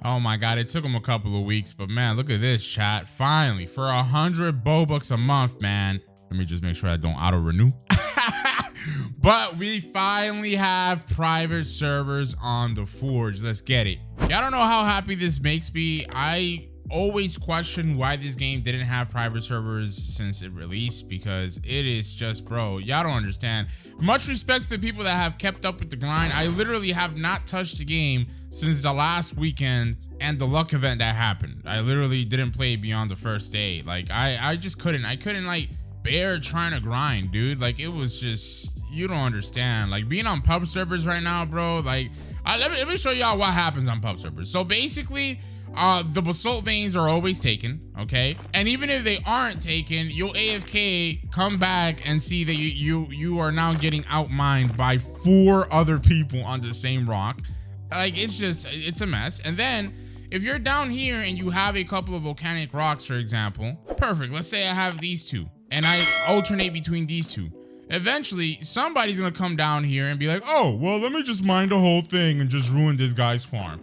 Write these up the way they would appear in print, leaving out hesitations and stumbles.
Oh my god, it took him a couple of weeks, but man, look at this, chat. Finally, for 100 Robux a month, man. Let me just make sure I don't auto renew. But we finally have private servers on the Forge. Let's get it. Y'all don't know how happy this makes me. I always question why this game didn't have private servers since it released, because it is just, bro, y'all don't understand. Much respect to the people that have kept up with the grind. I literally have not touched the game since the last weekend and the luck event that happened. I literally didn't play beyond the first day. Like I just couldn't. I couldn't like bear trying to grind, dude. Like it was just, you don't understand. Like being on pub servers right now, bro. Like let me show y'all what happens on pub servers. So basically, the basalt veins are always taken, okay? And even if they aren't taken, you'll AFK, come back and see that you are now getting outmined by 4 other people on the same rock. Like it's a mess. And then if you're down here and you have a couple of volcanic rocks, for example, perfect. Let's say I have these 2 and I alternate between these 2. Eventually, somebody's gonna come down here and be like, oh, well, let me just mine the whole thing and just ruin this guy's farm.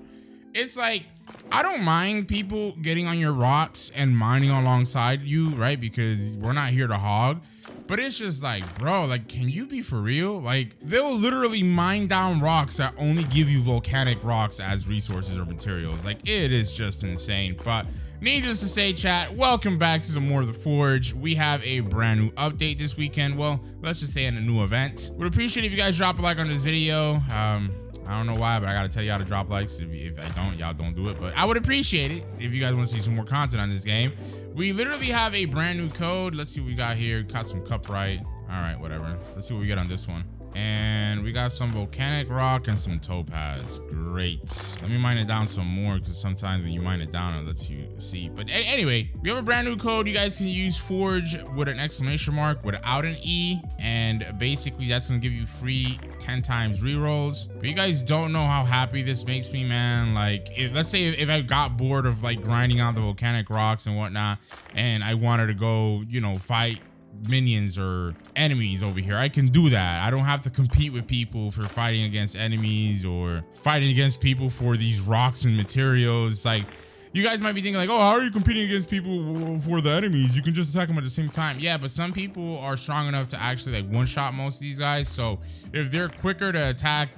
It's like, I don't mind people getting on your rocks and mining alongside you, right? Because we're not here to hog. But it's just like, bro, like, can you be for real? Like, they'll literally mine down rocks that only give you volcanic rocks as resources or materials. Like, it is just insane. But needless to say, chat, welcome back to some more of the Forge. We have a brand new update this weekend. Well, let's just say in a new event. Would appreciate if you guys drop a like on this video. I don't know why, but I gotta tell y'all to drop likes. If I don't, y'all don't do it. But I would appreciate it if you guys want to see some more content on this game. We literally have a brand new code. Let's see what we got here. Got some cup right. All right, whatever. Let's see what we get on this one. And we got some volcanic rock and some topaz. Great. Let me mine it down some more, because sometimes when you mine it down, it lets you see. But anyway, we have a brand new code. You guys can use Forge with an exclamation mark without an E. And basically, that's going to give you free 10 times rerolls. But you guys don't know how happy this makes me, man. Like, let's say if I got bored of like grinding out the volcanic rocks and whatnot, and I wanted to go, you know, fight minions or enemies over here, I can do that. I don't have to compete with people for fighting against enemies or fighting against people for these rocks and materials. Like, you guys might be thinking like, oh, how are you competing against people for the enemies? You can just attack them at the same time. Yeah, but some people are strong enough to actually like one-shot most of these guys. So if they're quicker to attack,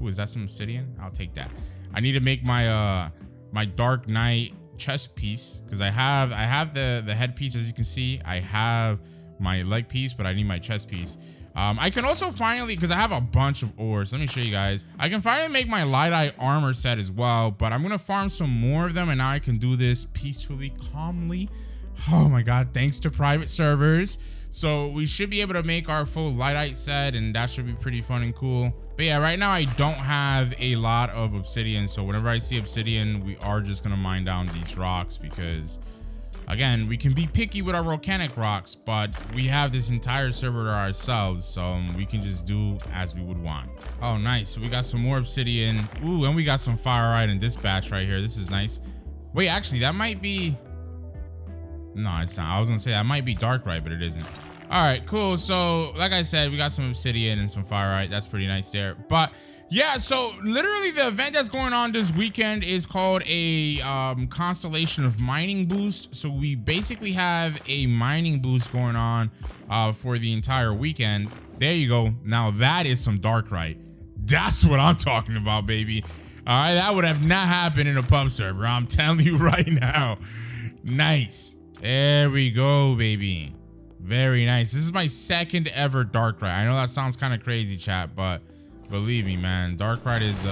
ooh, is that some obsidian? I'll take that. I need to make my my Dark Knight chest piece, because I have the headpiece, as you can see. I have my leg piece, but I need my chest piece. I can also finally, because I have a bunch of ores, let me show you guys. I can finally make my light-eye armor set as well, but I'm gonna farm some more of them, and now I can do this peacefully, calmly. Oh my god, thanks to private servers. So we should be able to make our full light-eye set, and that should be pretty fun and cool. But yeah, right now I don't have a lot of obsidian, so whenever I see obsidian, we are just gonna mine down these rocks, because again, we can be picky with our volcanic rocks, but we have this entire server to ourselves, so we can just do as we would want. Oh, nice. So we got some more obsidian. Ooh, and we got some fire in this batch right here. This is nice. Wait, actually, that might be... No, it's not. I was gonna say that might be darkite, but it isn't. All right, cool. So like I said, we got some obsidian and some fire. That's pretty nice there. But yeah, so literally the event that's going on this weekend is called a constellation of mining boost. So we basically have a mining boost going on for the entire weekend. There you go. Now that is some darkite. That's what I'm talking about, baby. All right, that would have not happened in a pub server, I'm telling you right now. Nice. There we go, baby. Very nice. This is my second ever darkite. I know that sounds kind of crazy, chat, but believe me, man, darkite is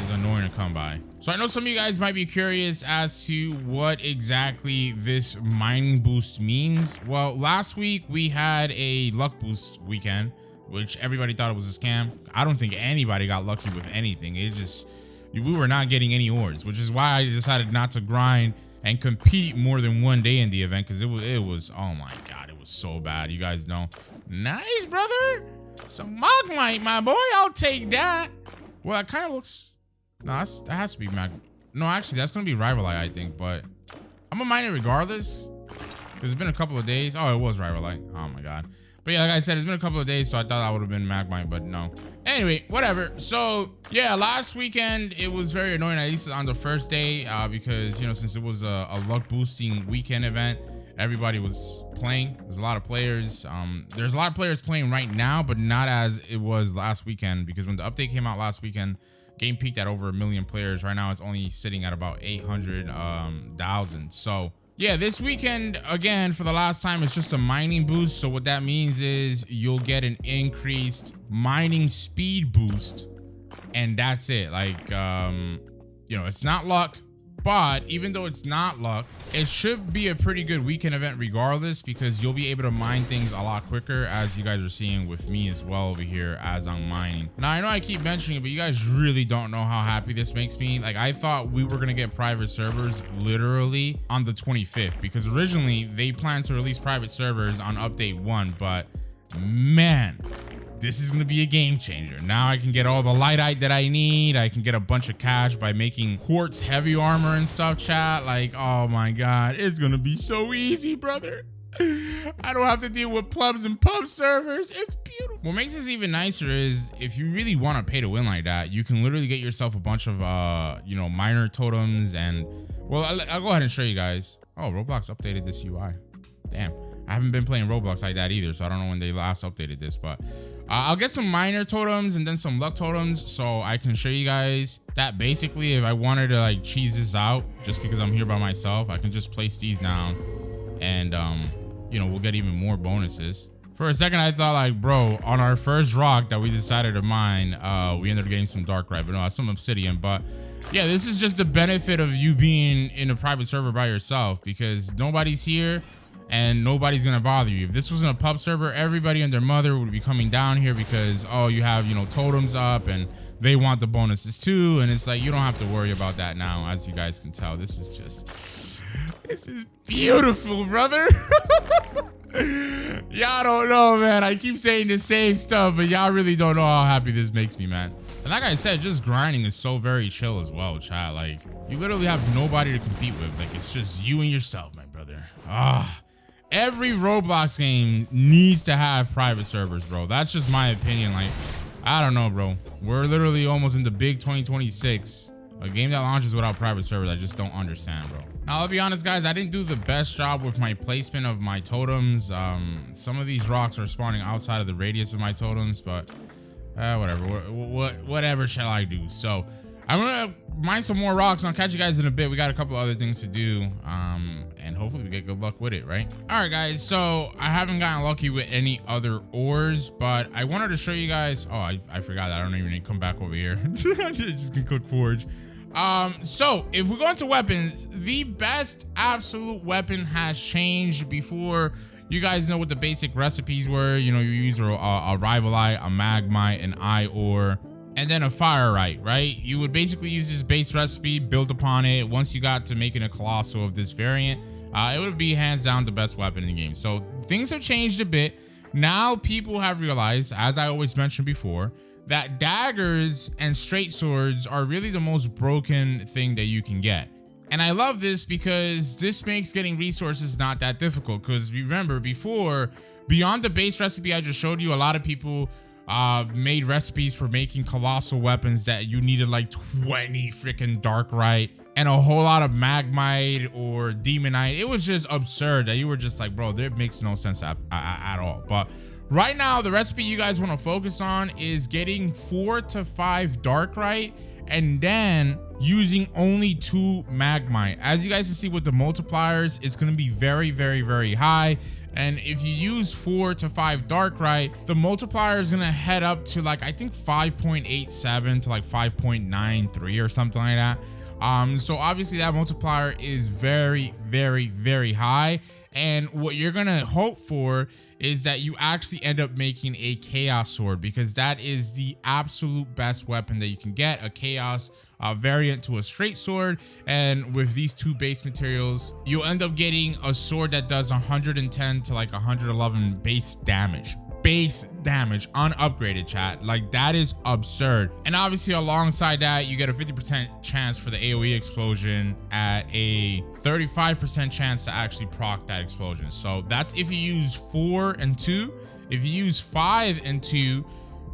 annoying to come by. So I know some of you guys might be curious as to what exactly this mining boost means. Well, last week we had a luck boost weekend, which everybody thought it was a scam. I don't think anybody got lucky with anything. It just, we were not getting any ores, which is why I decided not to grind and compete more than one day in the event, because it was oh my god, it was so bad. You guys know. Nice, brother. Some magmite, my boy. I'll take that. Well, it kind of looks... No, that has to be mag... No, actually, that's going to be rivalite, I think. But I'm going to mine it regardless, because it's been a couple of days. Oh, it was rivalite. Oh, my God. But yeah, like I said, it's been a couple of days, so I thought that would have been Magmite, but no. Anyway, whatever. So yeah, last weekend it was very annoying, at least on the first day, because you know, since it was a luck boosting weekend event, everybody was playing. There's a lot of players. There's a lot of players playing right now, but not as it was last weekend, because when the update came out last weekend, game peaked at over 1 million players. Right now it's only sitting at about 800,000. So yeah, this weekend, again, for the last time, it's just a mining boost. So what that means is you'll get an increased mining speed boost, and that's it. Like, you know, it's not luck, but even though it's not luck, it should be a pretty good weekend event regardless, because you'll be able to mine things a lot quicker, as you guys are seeing with me as well over here as I'm mining. Now, I know I keep mentioning it, but you guys really don't know how happy this makes me. Like, I thought we were gonna get private servers literally on the 25th, because originally they planned to release private servers on update 1, but man, this is gonna be a game changer. Now I can get all the lightite that I need. I can get a bunch of cash by making quartz heavy armor and stuff, chat. Like, oh my God, it's gonna be so easy, brother. I don't have to deal with plebs and pub servers. It's beautiful. What makes this even nicer is if you really want to pay to win like that, you can literally get yourself a bunch of, you know, miner totems. And well, I'll go ahead and show you guys. Oh, Roblox updated this UI. Damn. I haven't been playing Roblox like that either, so I don't know when they last updated this, but I'll get some miner totems and then some luck totems, so I can show you guys that basically if I wanted to like cheese this out, just because I'm here by myself, I can just place these down and you know, we'll get even more bonuses. For a second I thought like, bro, on our first rock that we decided to mine, we ended up getting some darkite, but no, some obsidian. But yeah, this is just the benefit of you being in a private server by yourself, because nobody's here and nobody's gonna bother you. If this was in a pub server, everybody and their mother would be coming down here because, oh, you have, you know, totems up and they want the bonuses too. And it's like, you don't have to worry about that now. As you guys can tell, this is just, this is beautiful, brother. Y'all don't know, man. I keep saying the same stuff, but y'all really don't know how happy this makes me, man. And like I said, just grinding is so very chill as well, chat. Like, you literally have nobody to compete with. Like, it's just you and yourself, my brother. Every Roblox game needs to have private servers, bro. That's just my opinion. Like, I don't know, bro. We're literally almost in the big 2026. A game that launches without private servers, I just don't understand, bro. Now, I'll be honest, guys, I didn't do the best job with my placement of my totems. Some of these rocks are spawning outside of the radius of my totems, but whatever. Whatever shall I do? So I'm gonna mine some more rocks. I'll catch you guys in a bit. We got a couple other things to do, and hopefully we get good luck with it, right? All right, guys, so I haven't gotten lucky with any other ores, but I wanted to show you guys. Oh, I forgot that I don't even need to come back over here. I just can click forge. So if we go into weapons, the best absolute weapon has changed. Before, you guys know what the basic recipes were. You know, you use a rivalite, a magmite, an eye ore, and then a firite, right? You would basically use this base recipe, build upon it. Once you got to making a colossal of this variant, it would be hands down the best weapon in the game. So things have changed a bit. Now people have realized, as I always mentioned before, that daggers and straight swords are really the most broken thing that you can get. And I love this because this makes getting resources not that difficult. Because remember, before, beyond the base recipe I just showed you, a lot of people made recipes for making colossal weapons that you needed like 20 freaking darkite and a whole lot of magmite or demonite. It was just absurd that you were just like, bro, that makes no sense at all. But right now, the recipe you guys want to focus on is getting 4 to 5 darkite and then using only 2 magmite. As you guys can see with the multipliers, it's going to be very, very, very high. And if you use 4 to 5 darkite, the multiplier is going to head up to like, I think 5.87 to like 5.93 or something like that. So obviously that multiplier is very, very, very high. And what you're going to hope for is that you actually end up making a chaos sword, because that is the absolute best weapon that you can get, a chaos variant to a straight sword. And with these 2 base materials, you'll end up getting a sword that does 110 to like 111 base damage. Unupgraded, chat. Like, that is absurd. And obviously alongside that, you get a 50% chance for the AoE explosion at a 35% chance to actually proc that explosion. So that's if you use 4 and 2. if you use 5 and 2,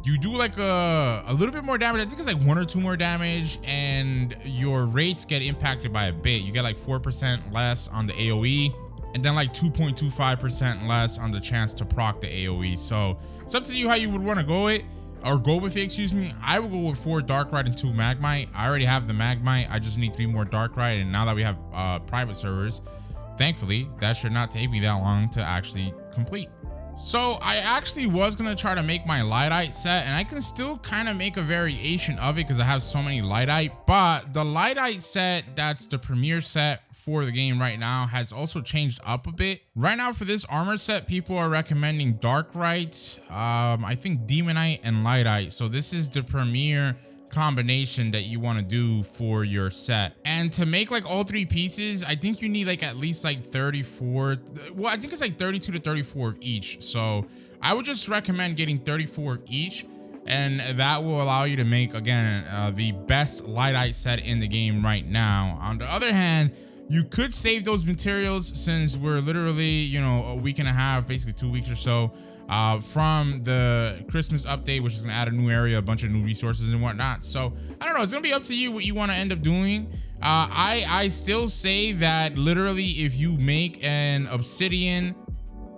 you do like a little bit more damage. I think it's like 1 or 2 more damage, and your rates get impacted by a bit. You get like 4% less on the AoE, and then like 2.25% less on the chance to proc the AoE. So it's up to you how you would want to go it, or go with it, excuse me. I would go with 4 Darkrai and 2 Magmite. I already have the Magmite. I just need 3 more Darkrai, and now that we have private servers, thankfully, that should not take me that long to actually complete. So I actually was gonna try to make my Lightite set, and I can still kind of make a variation of it because I have so many Lightite, but the Lightite set that's the premier set for the game right now has also changed up a bit. Right now for this armor set, people are recommending Darkrai, I think Demonite and Lightite. So this is the premier combination that you want to do for your set. And to make like all 3 pieces, I think you need like at least like 34, well, I think it's like 32 to 34 of each. So I would just recommend getting 34 of each, and that will allow you to make, again, the best Lightite set in the game right now. On the other hand, you could save those materials since we're literally, you know, a week and a half, basically 2 weeks or so from the Christmas update, which is gonna add a new area, a bunch of new resources and whatnot. So I don't know, it's gonna be up to you what you want to end up doing. I still say that literally if you make an obsidian,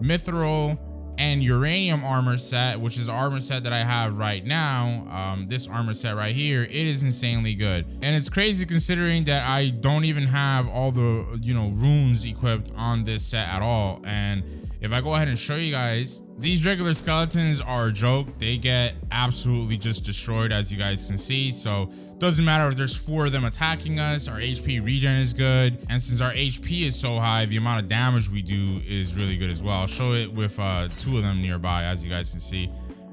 mithril, and uranium armor set, which is the armor set that I have right now, this armor set right here, it is insanely good. And it's crazy considering that I don't even have all the, you know, runes equipped on this set at all. And if I go ahead and show you guys, these regular skeletons are a joke. They get absolutely just destroyed, as you guys can see. So doesn't matter if there's 4 of them attacking us, our HP regen is good. And since our HP is so high, the amount of damage we do is really good as well. I'll show it with 2 of them nearby, as you guys can see.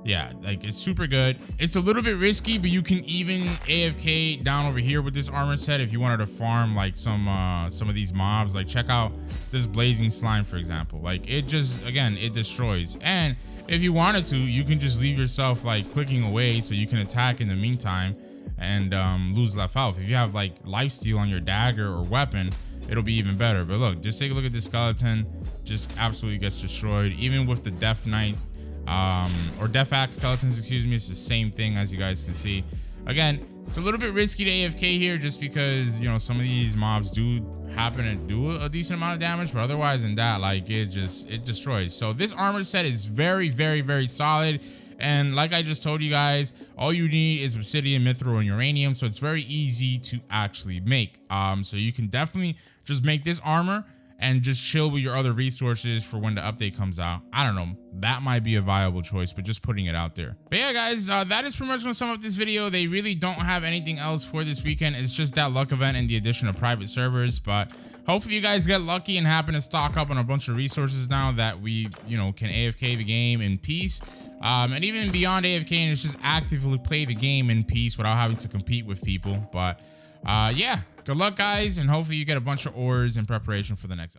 Yeah, like it's super good. It's a little bit risky, but you can even AFK down over here with this armor set if you wanted to farm like some of these mobs. Like check out this blazing slime, for example. Like it just, again, it destroys. And if you wanted to, you can just leave yourself like clicking away so you can attack in the meantime and lose left health. If you have like lifesteal on your dagger or weapon, it'll be even better. But look, just take a look at this skeleton, just absolutely gets destroyed. Even with the Death Knight or Death Axe skeletons, excuse me, it's the same thing, as you guys can see. Again, it's a little bit risky to AFK here just because, you know, some of these mobs do happen to do a decent amount of damage, but otherwise than that, like it destroys. So this armor set is very, very, very solid. And like I just told you guys, all you need is obsidian, mithril, and uranium. So it's very easy to actually make. So you can definitely just make this armor and just chill with your other resources for when the update comes out. I don't know, that might be a viable choice, but just putting it out there. But yeah, guys, that is pretty much gonna sum up this video. They really don't have anything else for this weekend. It's just that luck event and the addition of private servers, but hopefully you guys get lucky and happen to stock up on a bunch of resources now that we, you know, can AFK the game in peace. And even beyond AFK, and it's just actively play the game in peace without having to compete with people. But yeah, good luck, guys, and hopefully you get a bunch of ores in preparation for the next episode.